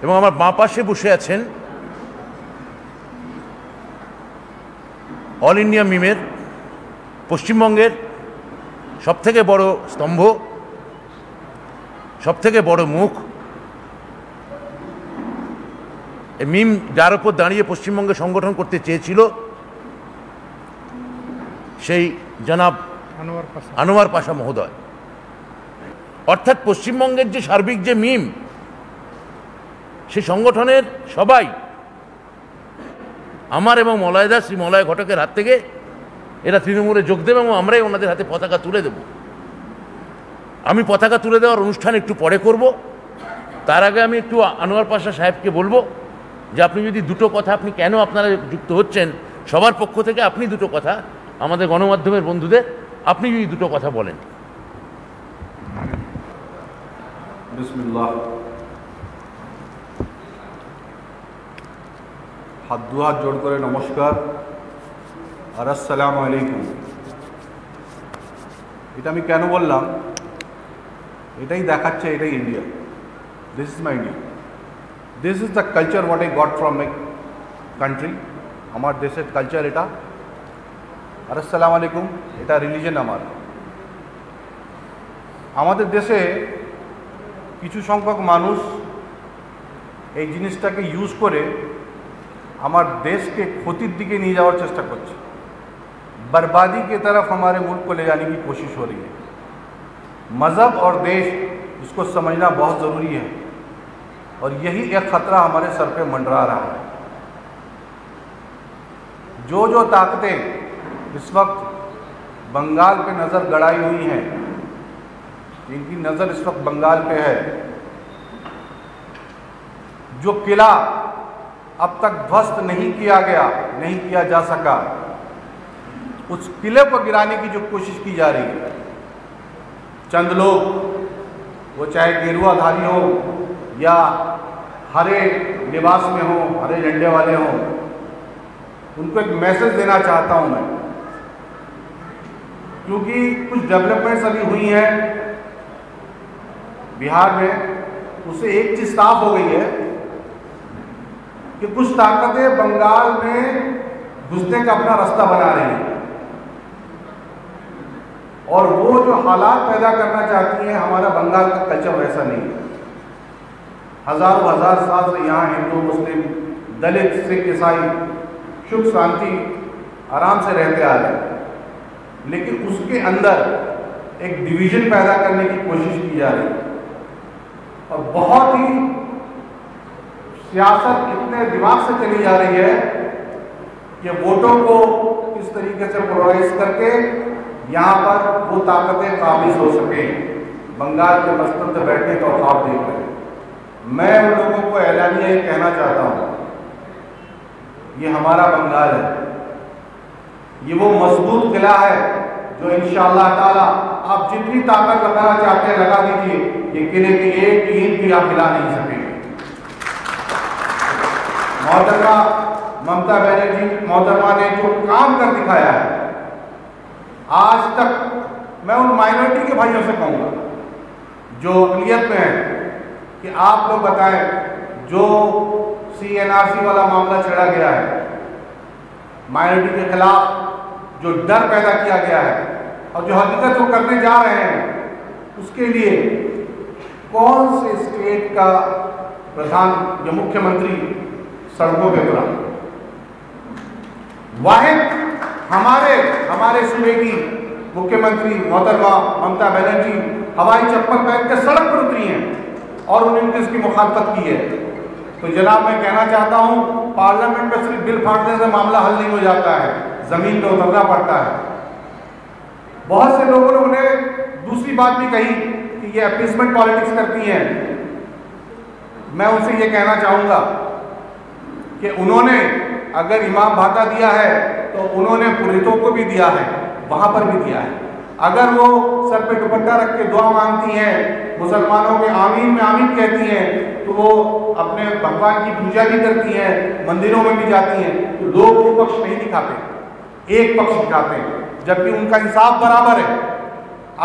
এবং আমার বাঁ পাশে বসে আছেন অল ইন্ডিয়া মিমের পশ্চিমবঙ্গের সবথেকে বড় স্তম্ভ, সবথেকে বড় মুখ। মিম যার উপর দাঁড়িয়ে পশ্চিমবঙ্গে সংগঠন করতে চেয়েছিল সেই জনাব আনোয়ার পাশা মহোদয়। অর্থাৎ পশ্চিমবঙ্গের যে সার্বিক যে মিম, সেই সংগঠনের সবাই আমার এবং মলয়দা, শ্রী মলয় ঘটকের হাত থেকে এরা তৃণমূলে যোগ দেবে এবং আমরাই ওনাদের হাতে পতাকা তুলে দেব। আমি পতাকা তুলে দেওয়ার অনুষ্ঠান একটু পরে করব। তার আগে আমি একটু আনোয়ার পাশা সাহেবকে বলবো যে আপনি যদি দুটো কথা, আপনি কেন আপনারা যুক্ত হচ্ছেন সবার পক্ষ থেকে, আপনি দুটো কথা আমাদের গণমাধ্যমের বন্ধুদের আপনি যদি দুটো কথা বলেন। বিসমিল্লাহ। হাত দু হাত জোড় করে নমস্কার আর আসসালামু আলাইকুম। এটা আমি কেন বললাম, এটাই দেখাচ্ছে এটাই India. This is my India, this is the culture what I got from my country. আমার দেশের কালচার এটা। আর আসসালামু আলাইকুম এটা রিলিজন আমার। আমাদের দেশে কিছু সংখ্যক মানুষ এই জিনিসটাকে ইউজ করে আমার देश के ক্ষতির দিকে নিয়ে যাওয়ার চেষ্টা করছে। बर्बादी की तरफ हमारे मुल्क को ले जाने की कोशिश हो रही है। मज़हब और देश इसको समझना बहुत ज़रूरी है और यही एक ख़तरा हमारे सर पे मंडरा रहा है। जो जो ताकतें इस वक्त बंगाल पे नज़र गड़ाई हुई हैं, जिनकी नज़र इस वक्त बंगाल पे है, जो किला अब तक ध्वस्त नहीं किया गया, नहीं किया जा सका, उस किले को गिराने की जो कोशिश की जा रही है। चंद लोग, वो चाहे गेरुआधारी हो या हरे लिबास में हो, हरे झंडे वाले हों, उनको एक मैसेज देना चाहता हूं मैं, क्योंकि कुछ डेवलपमेंट्स अभी हुई हैं बिहार में। उससे एक चीज़ साफ हो गई है कि कुछ ताकतें बंगाल में घुसने का अपना रास्ता बना रही हैं और वो जो हालात पैदा करना चाहती हैं, हमारा बंगाल का कल्चर वैसा नहीं है। हज़ारों हज़ार साल से यहाँ हिंदू, मुस्लिम, दलित, सिख, ईसाई सुख शांति आराम से रहते आ रहे हैं, लेकिन उसके अंदर एक डिवीज़न पैदा करने की कोशिश की जा रही है। और बहुत ही सियासत इतने दिमाग से चली जा रही है कि वोटों को किस तरीके से पोलराइज करके यहाँ पर वो ताकतें काबिज हो सके, बंगाल के मस्तक पे बैठने का ख्वाब देख रहे हैं। मैं उन लोगों को ऐलानिया ये कहना चाहता हूँ, ये हमारा बंगाल है, ये वो मजबूत किला है जो इंशाअल्लाह ताला आप जितनी ताकत लगाना चाहते हैं लगा दीजिए, ये किले की एक ईंट भी आप हिला नहीं सकेंगे। मोहतरमा ममता बनर्जी मोहतरमा ने जो काम कर दिखाया है आज तक, मैं उन माइनॉरिटी के भाइयों से कहूँगा जो अक़लियत में हैं कि आप लोग बताएं, जो CNRC वाला मामला छेड़ा गया है, माइनॉरिटी के खिलाफ जो डर पैदा किया गया है और जो हकीकत वो करने जा रहे हैं, उसके लिए कौन से स्टेट का प्रधान या मुख्यमंत्री सड़कों पे उतरा? वाहिद हमारे सूबे की मुख्यमंत्री मोहतरमा ममता बनर्जी हवाई चप्पल पहन के सड़क पर उतरी हैं और उन्होंने इसकी मुखालफत की है। तो जनाब मैं कहना चाहता हूं, पार्लियामेंट में सिर्फ बिल फाड़ने से मामला हल नहीं हो जाता है, जमीन पे उतरना पड़ता है। बहुत से लोगों ने दूसरी बात भी कही कि ये अपीसमेंट पॉलिटिक्स करती हैं। मैं उनसे ये कहना चाहूँगा कि उन्होंने अगर इमाम भाता दिया है तो उन्होंने पुरोहितों को भी दिया है, वहाँ पर भी दिया है। अगर वो सर पे दुपट्टा रख के दुआ मांगती हैं, मुसलमानों के आमीन में आमीन कहती हैं, तो वो अपने भगवान की पूजा भी करती हैं, मंदिरों में भी जाती हैं, तो लोग वो पक्ष नहीं दिखाते, एक पक्ष दिखाते हैं, जबकि उनका इंसाफ बराबर है।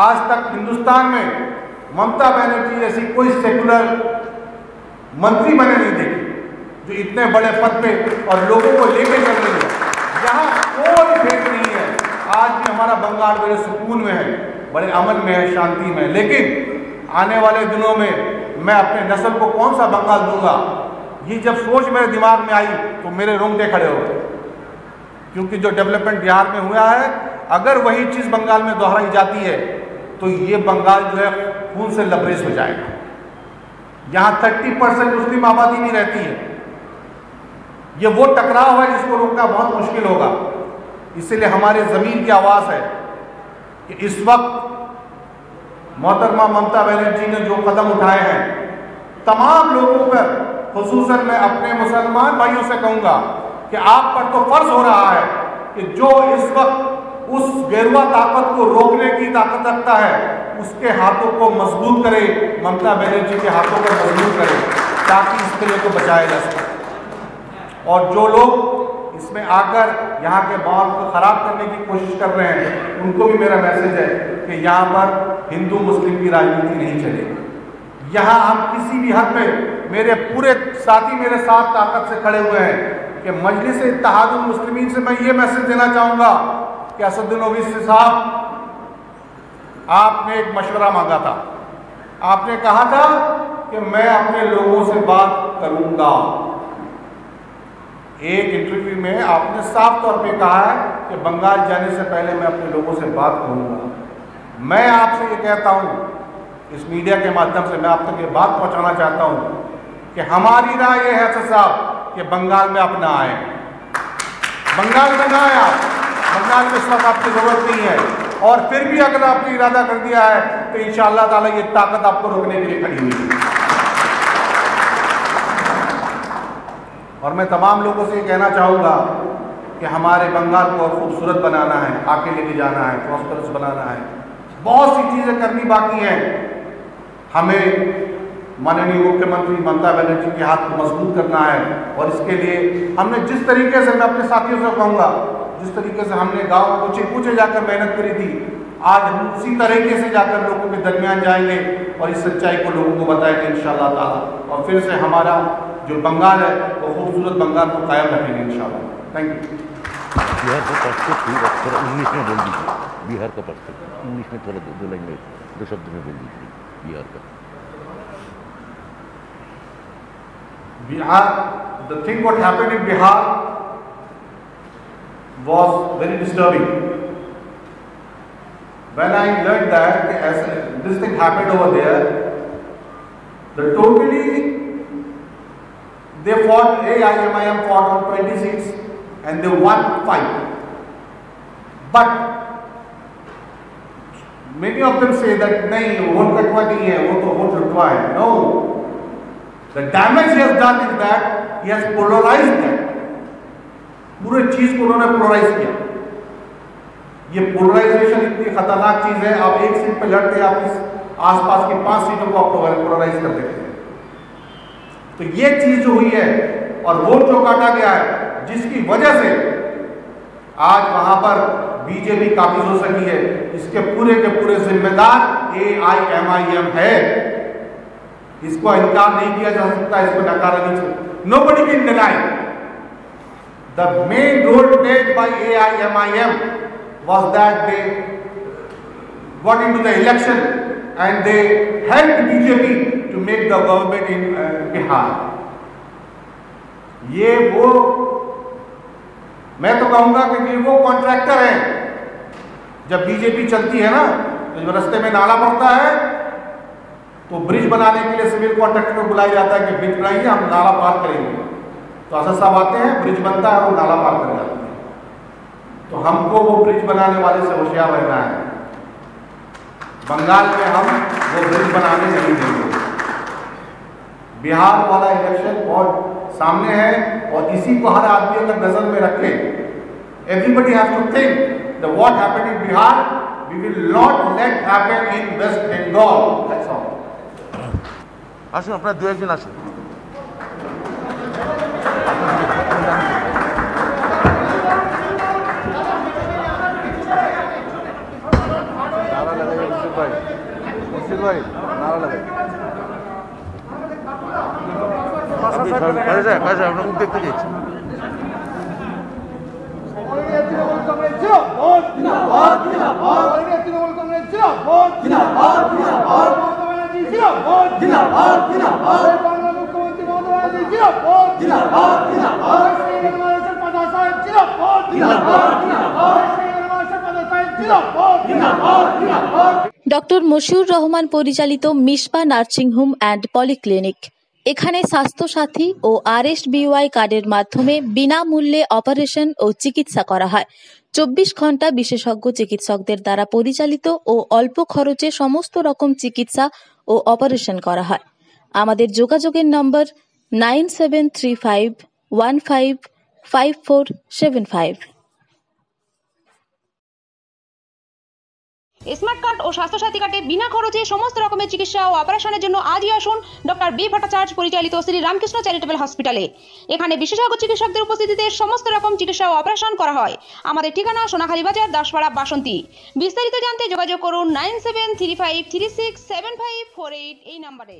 आज तक हिंदुस्तान में ममता बनर्जी जैसी कोई सेकुलर मंत्री बने नहीं देखे, जो इतने बड़े पद पे और लोगों को लेके चल रही है। यहाँ कोई भेद नहीं है। आज भी हमारा बंगाल बड़े सुकून में है, बड़े अमन में है, शांति में है। लेकिन आने वाले दिनों में मैं अपने नस्ल को कौन सा बंगाल दूंगा, ये जब सोच मेरे दिमाग में आई तो मेरे रोंगटे खड़े हो गए। क्योंकि जो डेवलपमेंट बिहार में हुआ है, अगर वही चीज़ बंगाल में दोहराई जाती है तो ये बंगाल जो है खून से लबरेज हो जाएगा। यहाँ 30% मुस्लिम आबादी नहीं रहती है। ये वो टकराव है जिसको रोकना बहुत मुश्किल होगा। इसीलिए हमारे ज़मीर की आवाज़ है कि इस वक्त मोहतरमा ममता बनर्जी ने जो कदम उठाए हैं, तमाम लोगों पर, खुसूसन मैं अपने मुसलमान भाइयों से कहूँगा कि आप पर तो फर्ज हो रहा है कि जो इस वक्त उस गेरुआ ताकत को रोकने की ताकत रखता है, उसके हाथों को मजबूत करे, ममता बनर्जी के हाथों को मजबूत करे, ताकि इस किले को बचाया जा सके। और जो लोग इसमें आकर यहाँ के माहौल को ख़राब करने की कोशिश कर रहे हैं, उनको भी मेरा मैसेज है कि यहाँ पर हिंदू मुस्लिम की राजनीति नहीं चलेगी। यहाँ हम किसी भी हद पे, मेरे पूरे साथी मेरे साथ ताकत से खड़े हुए हैं कि मजलिस इत्तेहादुल मुस्लिमीन से मैं ये मैसेज देना चाहूँगा कि असदुद्दीन ओवैसी साहब, आपने एक मशवरा मांगा था। आपने कहा था कि मैं अपने लोगों से बात करूँगा। एक इंटरव्यू में आपने साफ तौर पे कहा है कि बंगाल जाने से पहले मैं अपने लोगों से बात करूँगा। मैं आपसे ये कहता हूँ, इस मीडिया के माध्यम से मैं आप तक ये बात पहुँचाना चाहता हूँ कि हमारी राय ये है असद साहब कि बंगाल में आप ना आए, बंगाल में ना आए आप। बंगाल में इस वक्त आपकी ज़रूरत नहीं है, और फिर भी अगर आपने इरादा कर दिया है तो इंशाअल्लाह ताला ये ताकत आपको रोकने के लिए खड़ी हुई है। और मैं तमाम लोगों से ये कहना चाहूँगा कि हमारे बंगाल को और खूबसूरत बनाना है, आगे लेके जाना है, प्रॉस्परस बनाना है। बहुत सी चीज़ें करनी बाकी हैं। हमें माननीय मुख्यमंत्री ममता बनर्जी के हाथ को मजबूत करना है, और इसके लिए हमने जिस तरीके से, मैं अपने साथियों से कहूँगा, जिस तरीके से हमने गाँव पूछे जाकर मेहनत करी थी, आज हम उसी तरीके से जाकर लोगों के दरमियान जाएंगे और इस सच्चाई को लोगों को बताएंगे इंशाअल्लाह ताला, और फिर से हमारा जो बंगाल है वो खूबसूरत बंगाल को कायम रखेंगे इंशाअल्लाह। Thank you. बिहार का पर्सपेक्टिव थोड़ा इंग्लिश में बोल दीजिए। बिहार का पर्सपेक्टिव इंग्लिश में थोड़ा दो लाइन में, दो शब्द में बोल दीजिए बिहार का। Bihar, the thing what happened in Bihar was very disturbing. When I learned that as this thing happened over there, they fought, AIMIM fought on 20 seats and they won 5. But many of them say that नहीं vote कटवा नहीं है, वो तो vote लुटवा है। No. The damage he has done is that he has polarized that. पूरे चीज को उन्होंने पोलराइज किया। ये पोलराइजेशन इतनी खतरनाक चीज है, आप एक सीट पे लड़ते आप इस आसपास की 5 सीटों को आप पोलराइज कर देते हैं। तो ये चीज जो हुई है और वोट जो काटा गया है, जिसकी वजह से आज वहां पर बीजेपी काबिज हो सकी है, इसके पूरे के पूरे जिम्मेदार AIMIM है। इसको इनकार नहीं किया जा सकता, इसको नकारा नहीं सकता। Nobody can deny. The main role played by AIMIM was that they got into the election and they helped BJP to make the government in Bihar. ये वो, मैं तो कहूँगा कि वो कॉन्ट्रैक्टर हैं। जब बीजेपी चलती है ना, तो जब रास्ते में नाला पड़ता है तो ब्रिज बनाने के लिए सिविल कॉन्ट्रैक्टर को बुलाया जाता है कि ब्रिज बनाइए, हम नाला पार करेंगे। तो असद साहब आते हैं, ब्रिज बनता है और नाला पार कर जाते हैं। तो हमको वो ब्रिज बनाने वाले से होशियार रहना है। बंगाल में हम वो ब्रिज बनाने नहीं देंगे। बिहार वाला इलेक्शन बहुत सामने है और इसी को हर आदमी अगर नजर में रखे, everybody have to think that what happened in Bihar we will not let happen in West Bengal. That's all. আসুন, আপনার দু একজন আসুন। नारा लगाइए मुर्शिद भाई, नारा लगाइए। আপনার মুখ দেখতে চাইছি। তৃণমূল কংগ্রেস জিন্দাবাদ জিন্দাবাদ জিন্দাবাদ তৃণমূল কংগ্রেস জিন্দাবাদ জিন্দাবাদ জিন্দাবাদ মমতা ব্যানার্জি জিন্দাবাদ জিন্দাবাদ জিন্দাবাদ বাংলা মুখ্যমন্ত্রী মমতা ব্যানার্জি জিন্দাবাদ জিন্দাবাদ জিন্দাবাদ শ্রীনগর মহারাষ্ট্র প্রধান সাহেব জিন্দাবাদ জিন্দাবাদ জিন্দাবাদ শ্রীনগর মহারাষ্ট্র প্রধান সাহেব জিন্দাবাদ জিন্দাবাদ জিন্দাবাদ। ডক্টর মশিউর রহমান পরিচালিত Misba nursing home and polyclinic. এখানে স্বাস্থ্যসাথী ও RSBY কার্ডের মাধ্যমে বিনামূল্যে অপারেশন ও চিকিৎসা করা হয়। 24 ঘন্টা বিশেষজ্ঞ চিকিৎসকদের দ্বারা পরিচালিত ও অল্প খরচে সমস্ত রকম চিকিৎসা ও অপারেশন করা হয়। আমাদের যোগাযোগের নম্বর 9735155475। স্মার্ট কার্ড ও স্বাস্থ্যসাথী কার্ডে বিনা খরচে সমস্ত রকমের চিকিৎসা ও অপারেশনের জন্য আজই আসুন ডক্টর বি ভট্টাচার্য পরিচালিত শ্রী রামকৃষ্ণ চ্যারিটেবল হসপিটালে। এখানে বিশেষজ্ঞ চিকিৎসকদের উপস্থিতিতে সমস্ত রকম চিকিৎসা ও অপারেশন করা হয়। আমাদের ঠিকানা সোনাখালী বাজার, দাসপাড়া, বাসন্তী। বিস্তারিত জানতে যোগাযোগ করুন 9735367548 এই নম্বরে।